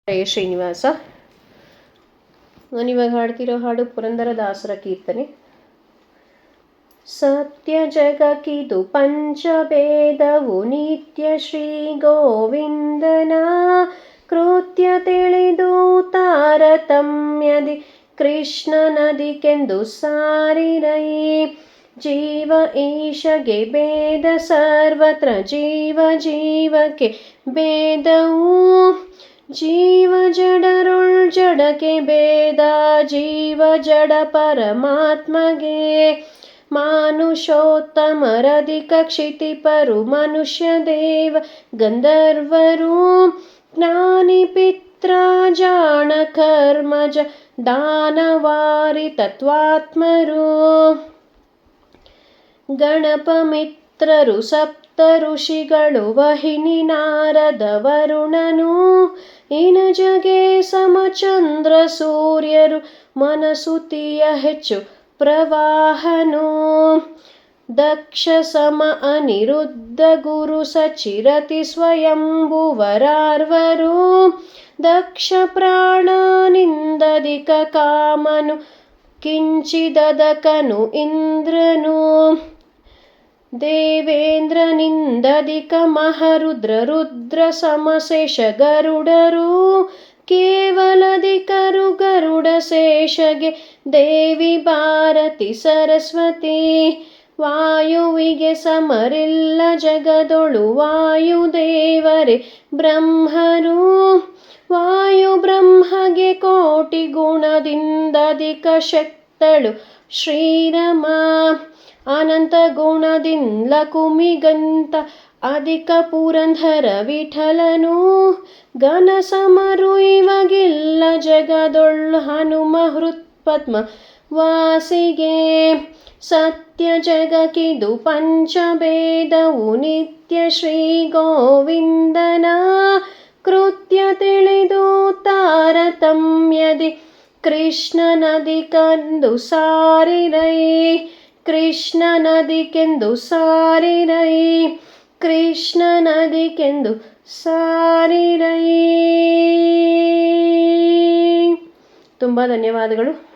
ಜಯ ಶ್ರೀನಿವಾಸ. ನಾನಿವಾಗ ಹಾಡ್ತಿರೋ ಹಾಡು ಪುರಂದರದಾಸರ ಕೀರ್ತನೆ. ಸತ್ಯ ಜಗಕ್ಕಿದು ಪಂಚಭೇದವು ನಿತ್ಯ ಶ್ರೀ ಗೋವಿಂದನ ಕೃತ್ಯ ತಿಳಿದು ತಾರತಮ್ಯದಿ ಕೃಷ್ಣನದಿಕೆಂದು ಸಾರಿರೈ. ಜೀವ ಈಶಗೆ ಭೇದ ಸರ್ವತ್ರ ಜೀವ ಜೀವಕ್ಕೆ ಭೇದವು, ಜೀವ ಜಡರುಳ್ ಜಡಕ್ಕೆ ಭೇದ ಜೀವ ಜಡ ಪರಮಾತ್ಮಗೆ. ಮಾನುಷೋತ್ತಮರಧಿಕ ಕ್ಷಿತಿಪರು ಮನುಷ್ಯ ದೇವ ಗಂಧರ್ವರು ಜ್ಞಾನಿ ಪಿತ್ರ ಜಾಣ ಕರ್ಮಜ ದಾನವಾರಿ ತತ್ವಾತ್ಮರು. ಗಣಪ ಮಿತ್ರರು ಸಪ್ತ ಋಷಿಗಳು ವಹಿನಿ ನಾರದ ವರುಣನು ಇನಜಗೆ ಸಮಚಂದ್ರ ಸೂರ್ಯರು ಮನಸುತಿಯ ಹೆಚ್ಚು ಪ್ರವಾಹನು. ದಕ್ಷ ಸಮ ಅನಿರುದ್ಧ ಗುರು ಸಚಿರತಿ ಸ್ವಯಂಭುವರಾರ್ವರು ದಕ್ಷ ಪ್ರಾಣನಿಂದಧಿಕ ಕಾಮನು ಕಿಂಚಿದದಕನು ಇಂದ್ರನು. ದೇವೇಂದ್ರನಿಂದಧಿಕ ಮಹರುದ್ರ ರುದ್ರ ಸಮಶೇಷ ಗರುಡರು ಕೇವಲಧಿಕರು ಗರುಡ ಶೇಷಗೆ ದೇವಿ ಭಾರತಿ ಸರಸ್ವತಿ. ವಾಯುವಿಗೆ ಸಮರಿಲ್ಲ ಜಗದೊಳು ವಾಯುದೇವರೇ ಬ್ರಹ್ಮರು ವಾಯು ಬ್ರಹ್ಮಗೆ ಕೋಟಿ ಗುಣದಿಂದಧಿಕ ಶಕ್ತಳು ಶ್ರೀರಮ. ಅನಂತ ಗುಣದಿಂದ್ಲ ಕುಮಿಗಂತ ಅಧಿಕ ಪುರಂದರ ವಿಠಲನು ಘನ ಸಮರು ಇವಗಿಲ್ಲ ಜಗದೊಳ್ ಹನುಮ ಹೃತ್ಪದ್ಮ ವಾಸಿಗೆ. ಸತ್ಯ ಜಗಕ್ಕಿದು ಪಂಚಭೇದವು ನಿತ್ಯ ಶ್ರೀ ಗೋವಿಂದನ ಕೃತ್ಯ ತಿಳಿದು ತಾರತಮ್ಯದಿ ಕೃಷ್ಣನದಿಕೆಂದು ಸಾರಿರೈ. ಕೃಷ್ಣನದಿಕೆಂದು ಸಾರಿರೈ ಕೃಷ್ಣನದಿಕೆಂದು ಸಾರಿರೈ. ತುಂಬ ಧನ್ಯವಾದಗಳು.